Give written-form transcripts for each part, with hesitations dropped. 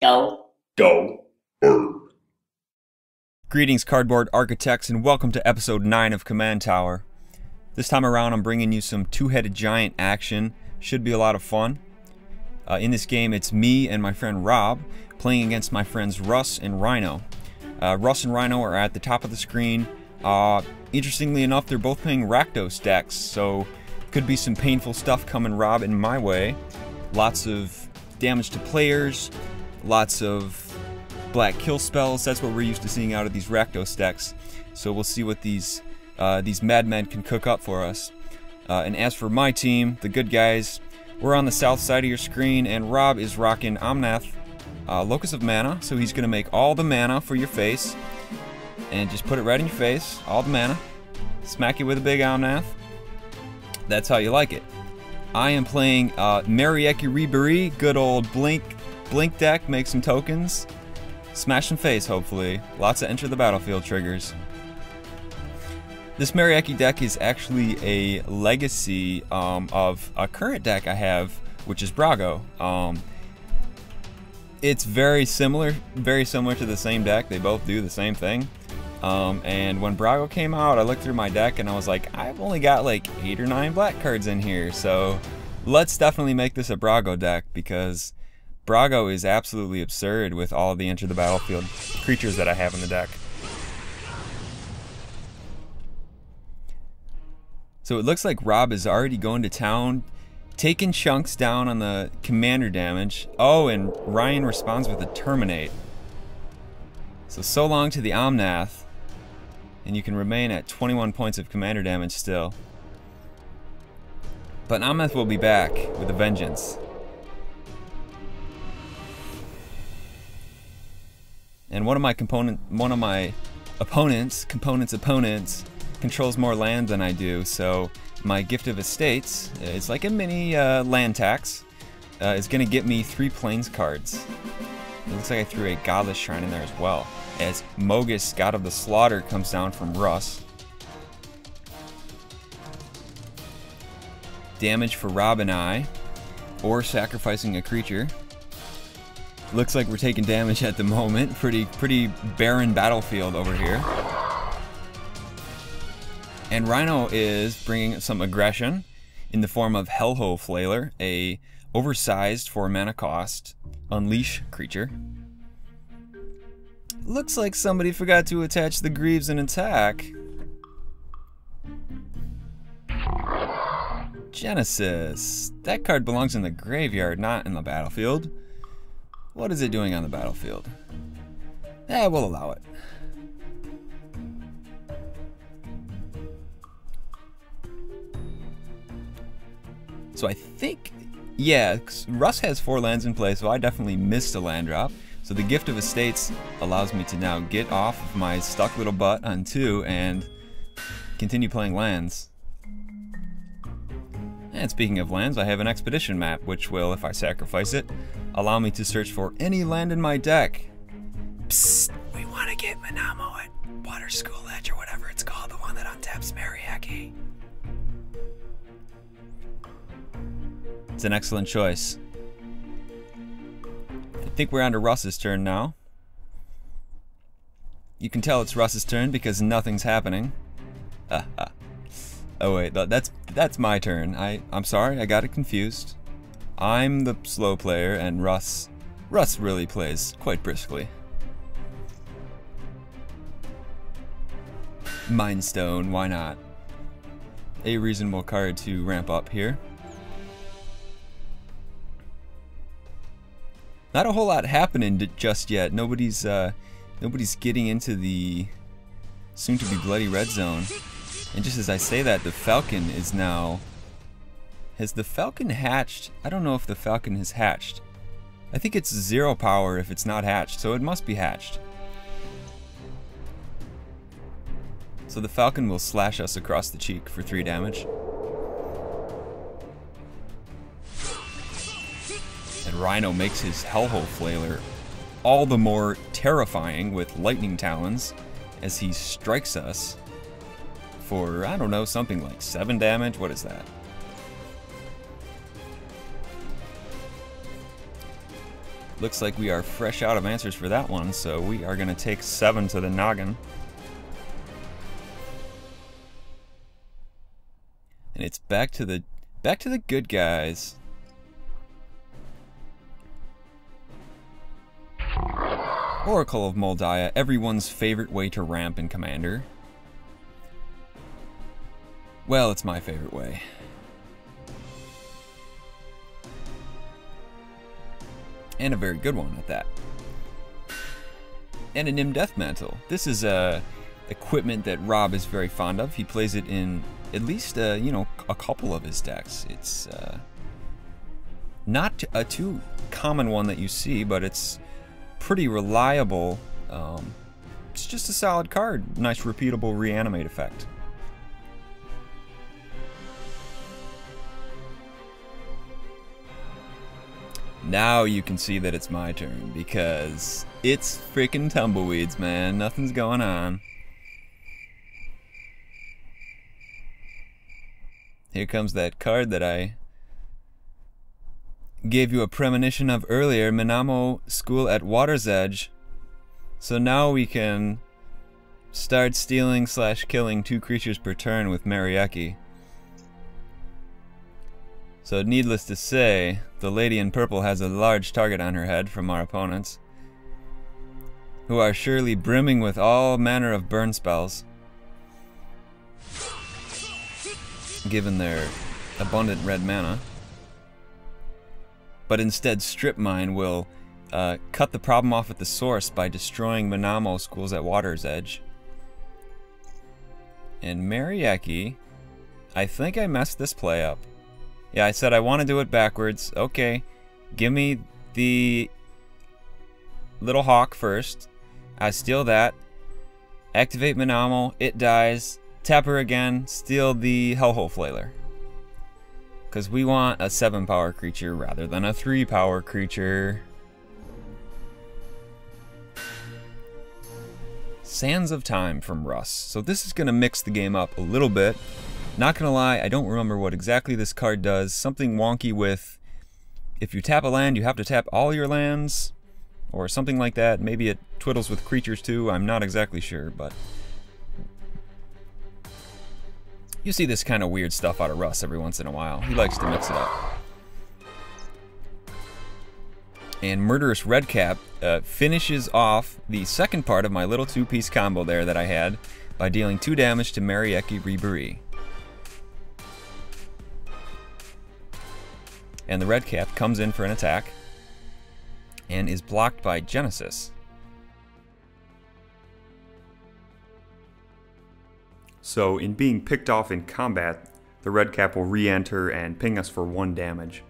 Go. Go. Greetings, cardboard architects, and welcome to episode 9 of Command Tower. This time around I'm bringing you some two-headed giant action. Should be a lot of fun. In this game it's me and my friend Rob playing against my friends Russ and Rhyno. Russ and Rhyno are at the top of the screen. Interestingly enough, they're both playing Rakdos decks, so could be some painful stuff coming Rob in my way. Lots of damage to players, lots of black kill spells. That's what we're used to seeing out of these Rakdos decks. So we'll see what these madmen can cook up for us. And as for my team, the good guys, we're on the south side of your screen, and Rob is rocking Omnath, Locus of Mana, so he's going to make all the mana for your face, and just put it right in your face, all the mana, smack you with a big Omnath. That's how you like it. I am playing Merieke Berit, good old blink deck, make some tokens, smash some face hopefully, lots of enter the battlefield triggers. This Merieke deck is actually a legacy of a current deck I have, which is Brago. It's very similar to the same deck. They both do the same thing. And when Brago came out, I looked through my deck and I was like, I've only got like 8 or 9 black cards in here, so let's definitely make this a Brago deck, because Brago is absolutely absurd with all the enter the battlefield creatures that I have in the deck. So it looks like Rob is already going to town, taking chunks down on the commander damage. Oh, and Ryan responds with a Terminate. So long to the Omnath, and you can remain at 21 points of commander damage still. But Omnath will be back with a vengeance. And one of my opponents controls more land than I do, so my Gift of Estates, it's like a mini land tax, is going to get me 3 plains cards. It looks like I threw a Godless Shrine in there as well, as Mogis, God of the Slaughter, comes down from Russ. Damage for Rob and I, or sacrificing a creature. Looks like we're taking damage at the moment. Pretty barren battlefield over here. And Rhyno is bringing some aggression in the form of Hellhole Flailer, a oversized 4 mana cost unleash creature. Looks like somebody forgot to attach the Greaves and attack. Genesis. That card belongs in the graveyard, not in the battlefield. What is it doing on the battlefield? We'll allow it. So I think, yeah, Russ has 4 lands in play, so I definitely missed a land drop. So the Gift of Estates allows me to now get off of my stuck little butt on 2 and continue playing lands. And speaking of lands, I have an expedition map, which will, if I sacrifice it, allow me to search for any land in my deck. Psst, we want to get Manamo at Water School Edge, or whatever it's called, the one that untaps Merieke. It's an excellent choice. I think we're on to Russ's turn now. You can tell it's Russ's turn because nothing's happening. Oh wait, that's my turn. I'm sorry, I got it confused. I'm the slow player, and Russ really plays quite briskly. Mind Stone, why not? A reasonable card to ramp up here. Not a whole lot happening just yet. Nobody's getting into the soon-to-be bloody red zone. And just as I say that, the Falcon is now... Has the Falcon hatched? I don't know if the Falcon has hatched. I think it's 0 power if it's not hatched, so it must be hatched. So the Falcon will slash us across the cheek for 3 damage. And Rhyno makes his Hellhole Flailer all the more terrifying with Lightning Talons as he strikes us for, I don't know, something like 7 damage. What is that? Looks like we are fresh out of answers for that one, so we are going to take 7 to the noggin. And it's back to the good guys. Oracle of Moldiah, everyone's favorite way to ramp in Commander. Well, it's my favorite way. And a very good one at that. And a Nim Deathmantle. This is equipment that Rob is very fond of. He plays it in at least you know, a couple of his decks. It's not a too common one that you see, but it's pretty reliable. It's just a solid card. Nice repeatable reanimate effect. Now you can see that it's my turn, because it's freaking tumbleweeds, man. Nothing's going on. Here comes that card that I gave you a premonition of earlier, Minamo School at Water's Edge. So now we can start stealing / killing 2 creatures per turn with Merieke. So needless to say, the lady in purple has a large target on her head from our opponents, who are surely brimming with all manner of burn spells, given their abundant red mana. But instead, Strip Mine will cut the problem off at the source by destroying Minamo Schools at Water's Edge. And Merieke, I think I messed this play up. Yeah, I said I want to do it backwards. Okay, give me the little hawk first. I steal that. Activate Minamo, it dies. Tap her again, steal the Hellhole Flailer. Because we want a 7-power creature rather than a 3-power creature. Sands of Time from Russ. So this is going to mix the game up a little bit. Not gonna lie, I don't remember what exactly this card does. Something wonky with, if you tap a land, you have to tap all your lands, or something like that. Maybe it twiddles with creatures too, I'm not exactly sure, but you see this kind of weird stuff out of Russ every once in a while. He likes to mix it up. And Murderous Redcap finishes off the second part of my little 2-piece combo there that I had by dealing 2 damage to Merieke Berit. And the Redcap comes in for an attack and is blocked by Genesis. So in being picked off in combat, the Redcap will re-enter and ping us for 1 damage.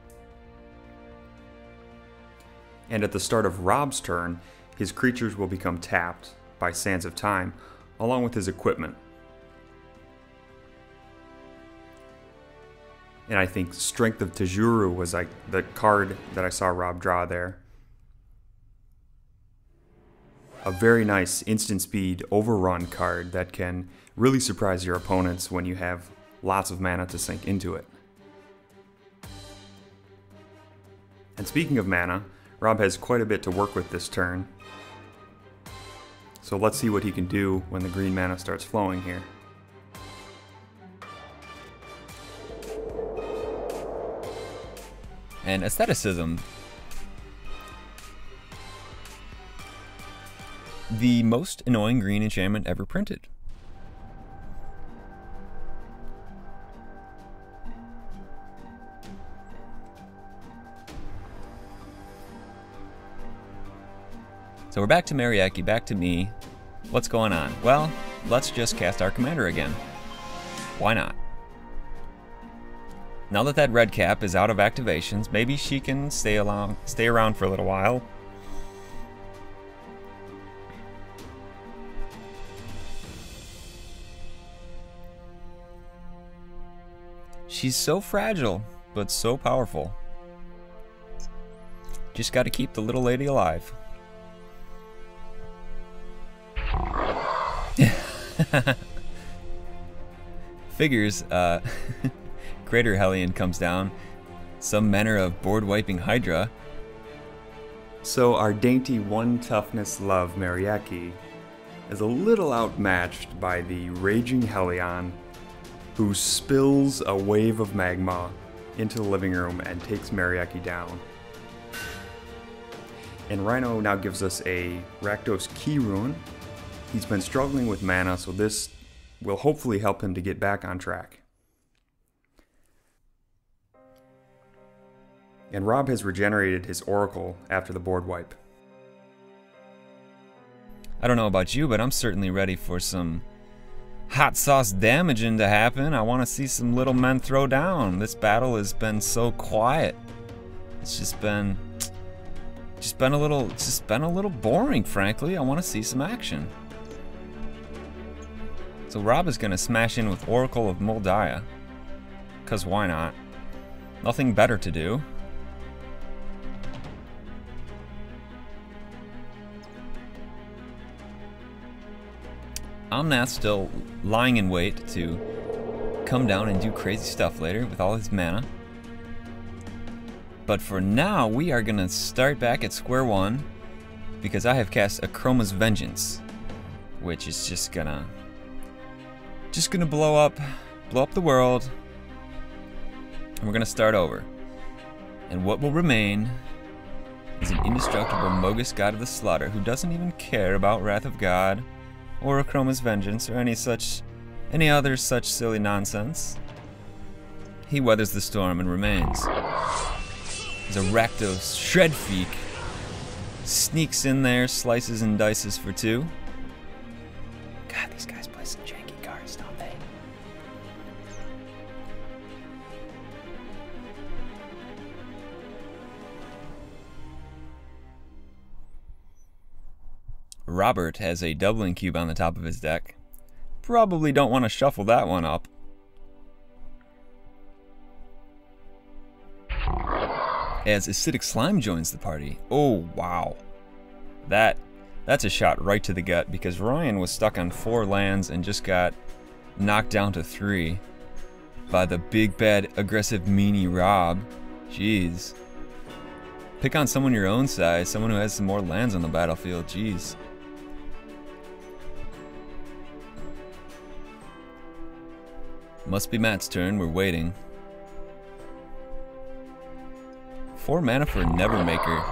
And at the start of Rob's turn, his creatures will become tapped by Sands of Time, along with his equipment. And I think Strength of Tajuru was like the card that I saw Rob draw there. A very nice instant speed overrun card that can really surprise your opponents when you have lots of mana to sink into it. And speaking of mana, Rob has quite a bit to work with this turn. So let's see what he can do when the green mana starts flowing here. And Aestheticism. The most annoying green enchantment ever printed. So we're back to Merieke, back to me. What's going on? Well, let's just cast our commander again. Why not? Now that that Redcap is out of activations, maybe she can stay around for a little while. She's so fragile, but so powerful. Just gotta keep the little lady alive. Figures, Crater Hellion comes down. Some manner of board-wiping Hydra. So our dainty 1 toughness love Merieke is a little outmatched by the raging Helion, who spills a wave of magma into the living room and takes Merieke down. And Rhyno now gives us a Rakdos Key Rune. He's been struggling with mana, so this will hopefully help him to get back on track. And Rob has regenerated his Oracle after the board wipe. I don't know about you, but I'm certainly ready for some hot sauce damaging to happen. I want to see some little men throw down. This battle has been so quiet. It's just been a little boring, frankly. I want to see some action. So Rob is going to smash in with Oracle of Moldiah, cause why not? Nothing better to do. Omnath still lying in wait to come down and do crazy stuff later with all his mana. But for now, we are gonna start back at square one because I have cast Akroma's Vengeance, which is just gonna blow up the world, and we're gonna start over. And what will remain is an indestructible Mogis, God of the Slaughter, who doesn't even care about Wrath of God or Akroma's Vengeance or any other such silly nonsense. He weathers the storm and remains. There's a Rakdos Shredfeek. Sneaks in there, slices and dices for 2. God, these guys play some janky cards, don't they? Robert has a doubling cube on the top of his deck. Probably don't want to shuffle that one up. As Acidic Slime joins the party. Oh, wow. That's a shot right to the gut, because Ryan was stuck on 4 lands and just got knocked down to 3 by the big bad aggressive meanie Rob. Jeez. Pick on someone your own size, someone who has some more lands on the battlefield. Jeez. Must be Matt's turn, we're waiting. 4 mana for Nevermaker.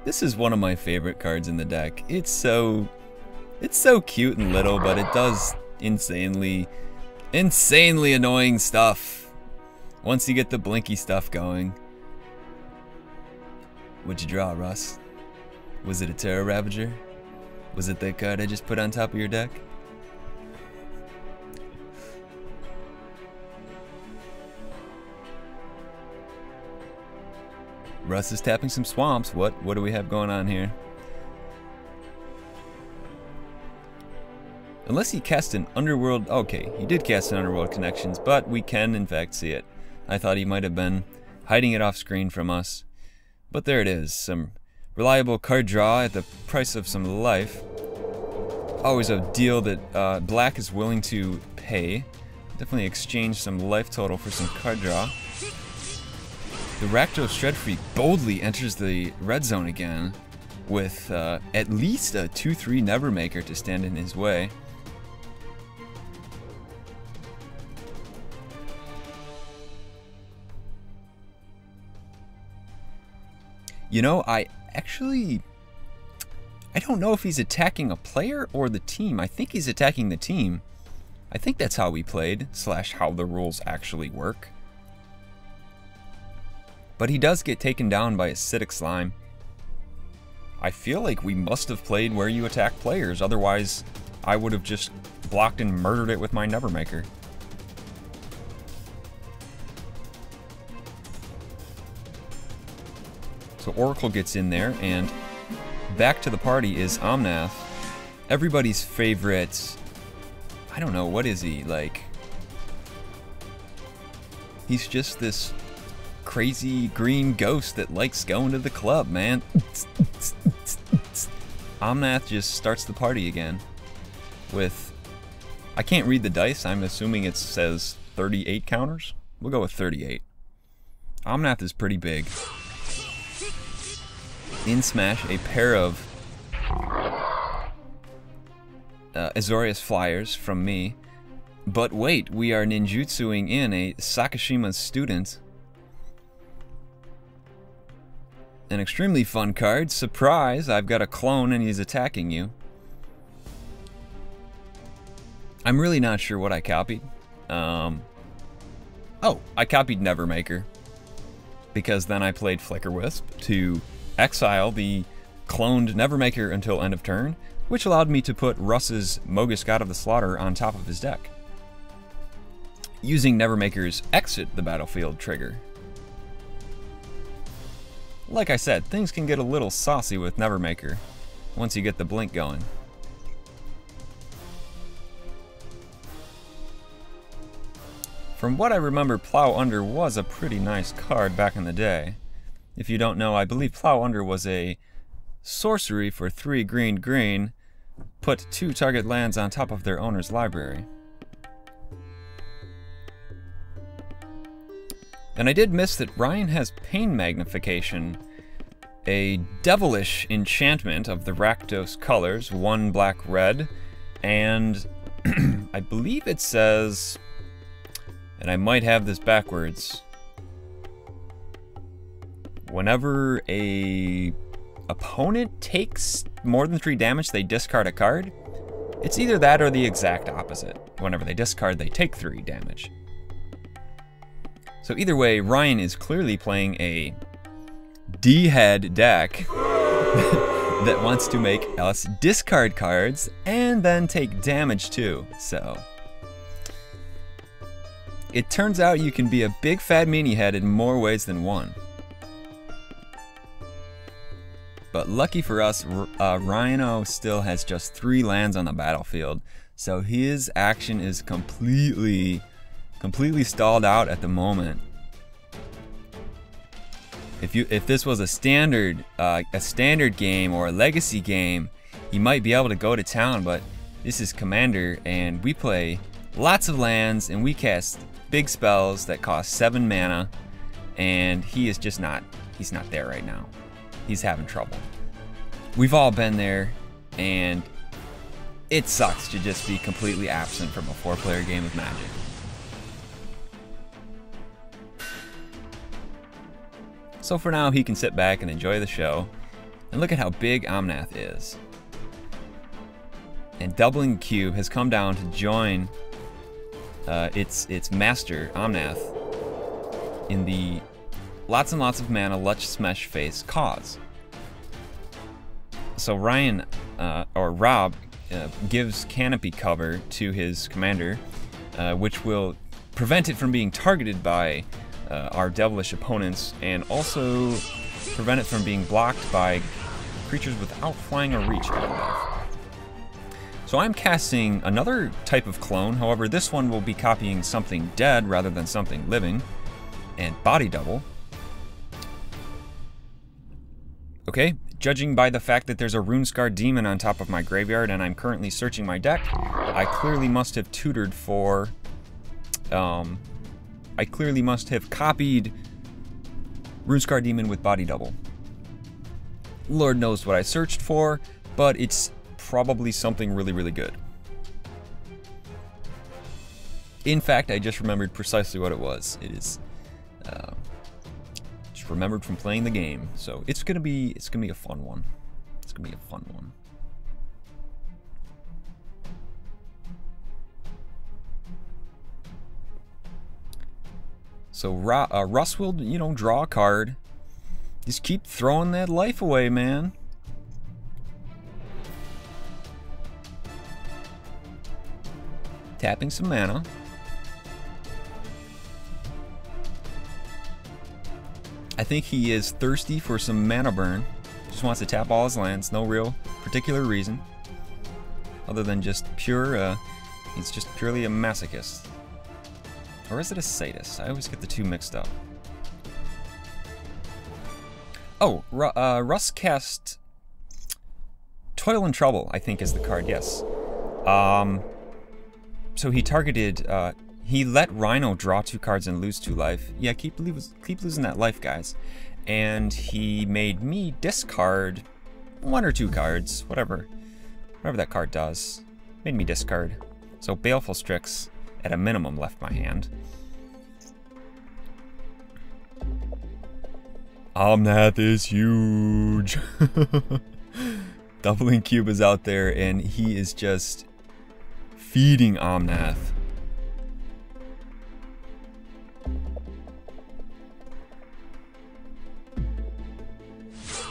This is one of my favorite cards in the deck. It's so cute and little, but it does insanely annoying stuff once you get the blinky stuff going. What'd you draw, Russ? Was it a Terror Ravager? Was it that card I just put on top of your deck? Russ is tapping some swamps. What do we have going on here? Unless he cast an Underworld... Okay, he did cast an Underworld Connections, but we can in fact see it. I thought he might have been hiding it off screen from us. But there it is. Some reliable card draw at the price of some life. Always a deal that Black is willing to pay. Definitely exchange some life total for some card draw. The Rakdos Shredfreak boldly enters the red zone again with at least a 2/3 Nevermaker to stand in his way. You know, I don't know if he's attacking a player or the team. I think he's attacking the team. I think that's how we played, / how the rules actually work. But he does get taken down by Acidic Slime. I feel like we must have played where you attack players, otherwise I would have just blocked and murdered it with my Nevermaker. So Oracle gets in there, and back to the party is Omnath. Everybody's favorite... I don't know, what is he, like... He's just this crazy green ghost that likes going to the club, man. Omnath just starts the party again with... I can't read the dice, I'm assuming it says 38 counters? We'll go with 38. Omnath is pretty big. in Smash a pair of Azorius Flyers from me. But wait, we are ninjutsuing in a Sakashima student. An extremely fun card. Surprise, I've got a clone and he's attacking you. I'm really not sure what I copied. Oh, I copied Nevermaker. Because then I played Flicker Wisp to exile the cloned Nevermaker until end of turn, which allowed me to put Russ's Mogis God of the Slaughter on top of his deck, using Nevermaker's Exit the Battlefield trigger. Like I said, things can get a little saucy with Nevermaker once you get the blink going. From what I remember, Plow Under was a pretty nice card back in the day. If you don't know, I believe Plow Under was a sorcery for 3 green, put 2 target lands on top of their owner's library. And I did miss that Ryan has Pain Magnification, a devilish enchantment of the Rakdos colors, 1 black red, and I believe it says, and I might have this backwards, whenever a opponent takes more than 3 damage, they discard a card. It's either that or the exact opposite. Whenever they discard, they take 3 damage. So either way, Ryan is clearly playing a D-head deck that wants to make us discard cards and then take damage too. So it turns out you can be a big fat meanie head in more ways than one. But lucky for us, Rhino still has just 3 lands on the battlefield, so his action is completely stalled out at the moment. If this was a standard game or a legacy game, he might be able to go to town. But this is Commander, and we play lots of lands, and we cast big spells that cost 7 mana, and he is just not. He's not there right now. He's having trouble. We've all been there, and it sucks to just be completely absent from a 4-player game of Magic. So for now, he can sit back and enjoy the show. And look at how big Omnath is. And Doubling Cube has come down to join its master, Omnath, in the lots and lots of mana Lush Smesh face cause. So Ryan, or Rob, gives Canopy cover to his commander, which will prevent it from being targeted by our devilish opponents, and also prevent it from being blocked by creatures without flying or reach. So I'm casting another type of clone, however this one will be copying something dead rather than something living, and Body Double. Okay, judging by the fact that there's a Runescar Demon on top of my graveyard and I'm currently searching my deck, I clearly must have tutored for I clearly must have copied Runescar Demon with Body Double. Lord knows what I searched for, but it's probably something really, really good. In fact, I just remembered precisely what it was. It is just remembered from playing the game. So it's gonna be a fun one. It's gonna be a fun one. So Russ will, draw a card. Just keep throwing that life away, man. Tapping some mana. I think he is thirsty for some mana burn. Just wants to tap all his lands. No real particular reason. Other than just pure, he's just purely a masochist. Or is it a sadist? I always get the two mixed up. Oh, Russ cast Toil and Trouble, I think is the card, yes. So he targeted, he let Rhino draw 2 cards and lose 2 life. Yeah, keep losing that life, guys. and he made me discard 1 or 2 cards, whatever that card does. Made me discard. So Baleful Strix, at a minimum, left my hand. Omnath is huge. Doubling Cube is out there, and he is just feeding Omnath.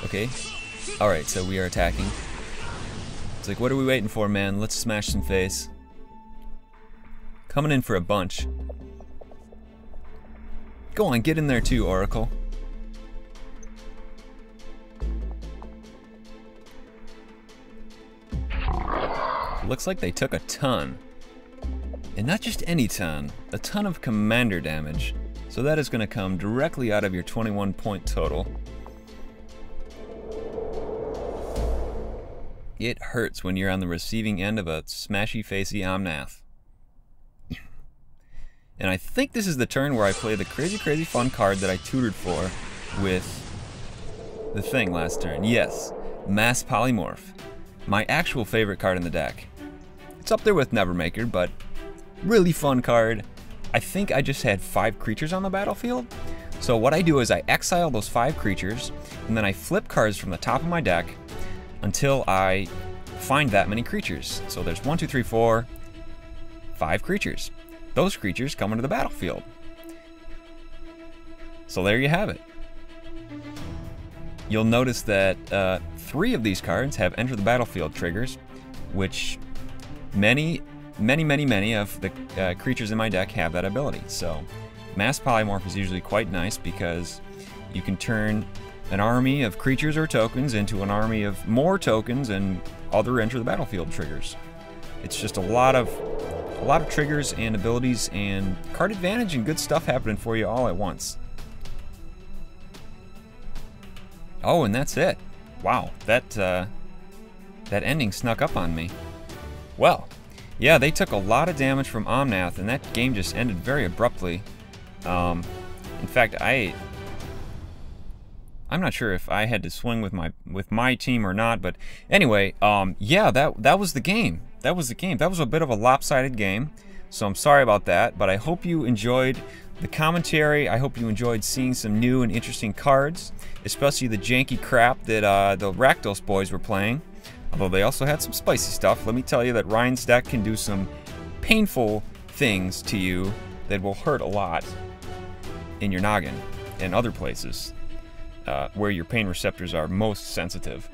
Okay. Alright, so we are attacking. It's like, what are we waiting for, man? Let's smash some face. Coming in for a bunch. Go on, get in there too, Oracle. Looks like they took a ton. And not just any ton, a ton of commander damage. So that is going to come directly out of your 21-point total. It hurts when you're on the receiving end of a smashy-facey Omnath. And I think this is the turn where I play the crazy, crazy fun card that I tutored for with the thing last turn. Yes, Mass Polymorph. My actual favorite card in the deck. It's up there with Nevermaker, but really fun card. I think I just had 5 creatures on the battlefield. So what I do is I exile those 5 creatures, and then I flip cards from the top of my deck until I find that many creatures. So there's 1, 2, 3, 4, 5 creatures. Those creatures come into the battlefield. So there you have it. You'll notice that 3 of these cards have Enter the Battlefield triggers, which many of the creatures in my deck have that ability. So Mass Polymorph is usually quite nice because you can turn an army of creatures or tokens into an army of more tokens and other Enter the Battlefield triggers. It's just a lot of triggers and abilities and card advantage and good stuff happening for you all at once. Oh, and that's it. Wow, that ending snuck up on me. Well, yeah, they took a lot of damage from Omnath, and that game just ended very abruptly. In fact, I'm not sure if I had to swing with my team or not, but anyway, yeah, that was the game. That was the game. That was a bit of a lopsided game, so I'm sorry about that, but I hope you enjoyed the commentary. I hope you enjoyed seeing some new and interesting cards, especially the janky crap that the Rakdos boys were playing, although they also had some spicy stuff. Let me tell you that Ryan's deck can do some painful things to you that will hurt a lot in your noggin and other places where your pain receptors are most sensitive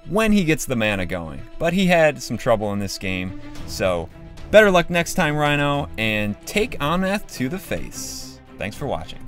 when he gets the mana going. But he had some trouble in this game, so better luck next time, Rhino, and take Omnath to the face. Thanks for watching.